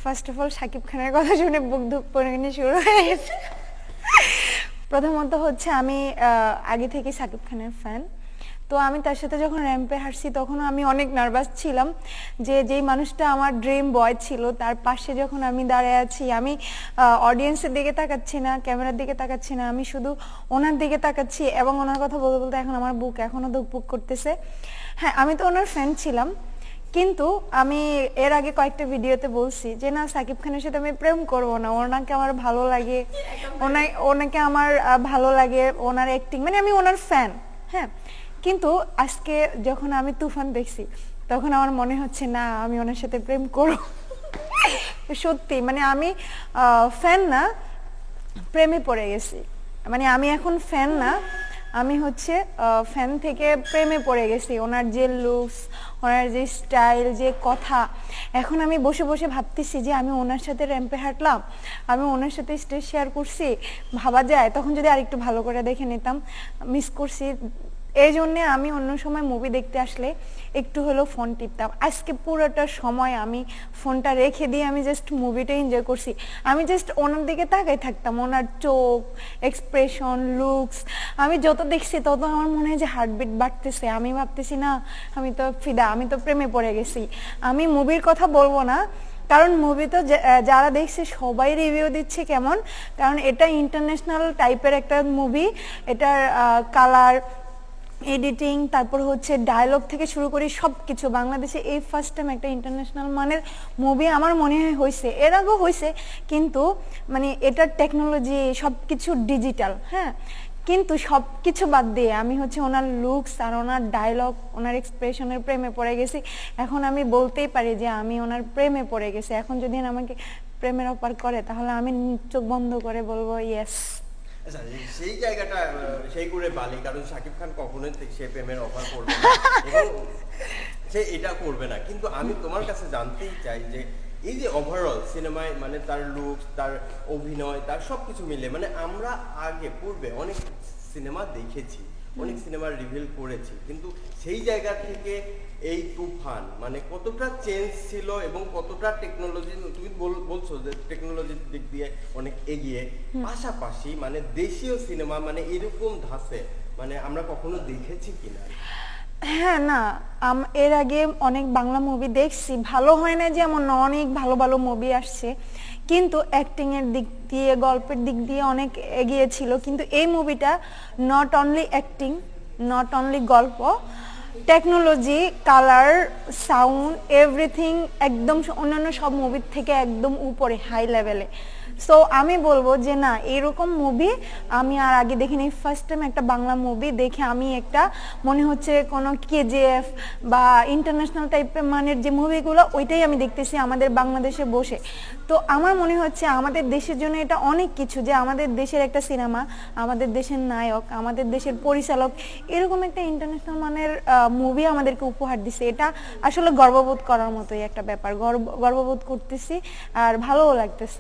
First of all Shakib খানের কথা শুনে বুক ধুক করে শুরু হয়ে গেছে। প্রথমত হচ্ছে আমি আগে থেকে শাকিব খানের ফ্যান। তো আমি তার সাথে যখন র্যাম্পে হাঁটছি তখন আমি অনেক নার্ভাস ছিলাম যে যেই মানুষটা আমার ড্রিম বয় ছিল তার পাশে যখন আমি দাঁড়িয়ে আছি, আমি অডিয়েন্সের দিকে তাকাচ্ছি না, ক্যামেরার দিকে তাকাচ্ছি না, আমি শুধু ওনার দিকে তাকাচ্ছি এবং ওনার কথা বলতে বলতে এখন আমার বুক এখনো ধুকপুক করতেছে। হ্যাঁ, আমি তো ওনার ফ্যান ছিলাম, কিন্তু আমি এর আগে কয়েকটা ভিডিওতে বলছি যে না, সাকিব খানের সাথে আমি প্রেম করব না, ওনাকে আমার ভালো লাগে, ওনাকে আমার ভালো লাগে, ওনার অ্যাক্টিং, মানে আমি ওনার ফ্যান। হ্যাঁ, কিন্তু আজকে যখন আমি তুফান দেখছি তখন আমার মনে হচ্ছে না, আমি ওনার সাথে প্রেম করব। সত্যি, মানে আমি ফ্যান না, প্রেমে পড়ে গেছি। মানে আমি এখন ফ্যান না, আমি হচ্ছে ফ্যান থেকে প্রেমে পড়ে গেছি। ওনার যে লুকস, ওনার যে স্টাইল, যে কথা, এখন আমি বসে বসে ভাবতেছি যে আমি ওনার সাথে র্যাম্পে হাঁটলাম, আমি ওনার সাথে স্টেজ শেয়ার করছি, ভাবা যায় তখন যদি আরেকটু ভালো করে দেখে নিতাম, মিস করছি। এই জন্যে আমি অন্য সময় মুভি দেখতে আসলে একটু হলেও ফোন টিপতাম। আজকে পুরোটা সময় আমি ফোনটা রেখে দিয়ে আমি জাস্ট মুভিটা এনজয় করছি। আমি জাস্ট ওনার দিকে তাকাই থাকতাম, ওনার চোখ, এক্সপ্রেশন, লুকস। আমি যত দেখছি তত আমার মনে হয় যে হার্টবিট বাড়তেছে। আমি ভাবতেছি না, আমি তো ফিদা, আমি তো প্রেমে পড়ে গেছি। আমি মুভির কথা বলবো না, কারণ মুভি তো যারা দেখছে সবাই রিভিউ দিচ্ছে কেমন, কারণ এটা ইন্টারন্যাশনাল টাইপের একটা মুভি। এটার কালার, এডিটিং, তারপর হচ্ছে ডায়লগ থেকে শুরু করে সবকিছু বাংলাদেশে এই ফার্স্ট টাইম একটা ইন্টারন্যাশনাল মানের মুভি আমার মনে হয় হয়েছে। এর আগেও হয়েছে, কিন্তু মানে এটার টেকনোলজি সবকিছু ডিজিটাল। হ্যাঁ, কিন্তু সবকিছু বাদ দিয়ে আমি হচ্ছে ওনার লুকস আর ওনার ডায়লগ, ওনার এক্সপ্রেশনের প্রেমে পড়ে গেছি। এখন আমি বলতেই পারি যে আমি ওনার প্রেমে পড়ে গেছি। এখন যদি আমাকে প্রেমের অফার করে তাহলে আমি চোখ বন্ধ করে বলবো ইয়েস। আচ্ছা, সেই জায়গাটা সেই করে বালি, কারণ শাকিব খান কখনোই সে প্রেমের অফার করবে না এবং সে এটা করবে না। কিন্তু আমি তোমার কাছে জানতেই চাই যে এই যে ওভারঅল সিনেমায়, মানে তার লুকস, তার অভিনয়, তার সবকিছু মিলে, মানে আমরা আগে পূর্বে অনেক সিনেমা দেখেছি, অনেক সিনেমার রিভিল করেছি, কিন্তু সেই জায়গা থেকে এই তুফান মানে কতটা চেঞ্জ ছিল এবং কতটা টেকনোলজি, তুমি বলছো যে টেকনোলজির দিক দিয়ে অনেক এগিয়ে, পাশাপাশি মানে দেশীয় সিনেমা মানে এরকম ধাঁচে মানে আমরা কখনো দেখেছি কিনা? হ্যাঁ, না, এর আগে অনেক বাংলা মুভি দেখছি, ভালো হয় না যেমন, অনেক ভালো ভালো মুভি আসছে, কিন্তু অ্যাক্টিং এর দিক দিয়ে, গল্পের দিক দিয়ে অনেক এগিয়ে ছিল। কিন্তু এই মুভিটা not only acting, not only গল্প, টেকনোলজি, কালার, সাউন্ড, এভরিথিং একদম অন্যান্য সব মুভির থেকে একদম উপরে, হাই লেভেলে। সো আমি বলবো যে না, এরকম মুভি আমি আর আগে দেখিনি। ফার্স্ট টাইম একটা বাংলা মুভি দেখে আমি একটা মনে হচ্ছে কোনো কেজিএফ বা ইন্টারন্যাশনাল টাইপের মানের যে মুভিগুলো, ওইটাই আমি দেখতেছি আমাদের বাংলাদেশে বসে। তো আমার মনে হচ্ছে আমাদের দেশের জন্য এটা অনেক কিছু, যে আমাদের দেশের একটা সিনেমা, আমাদের দেশের নায়ক, আমাদের দেশের পরিচালক এরকম একটা ইন্টারন্যাশনাল মানের মুভি আমাদেরকে উপহার দিছে। এটা আসলে গর্ববোধ করার মতোই একটা ব্যাপার, গর্ববোধ করতেছি আর ভালোও লাগতেছে।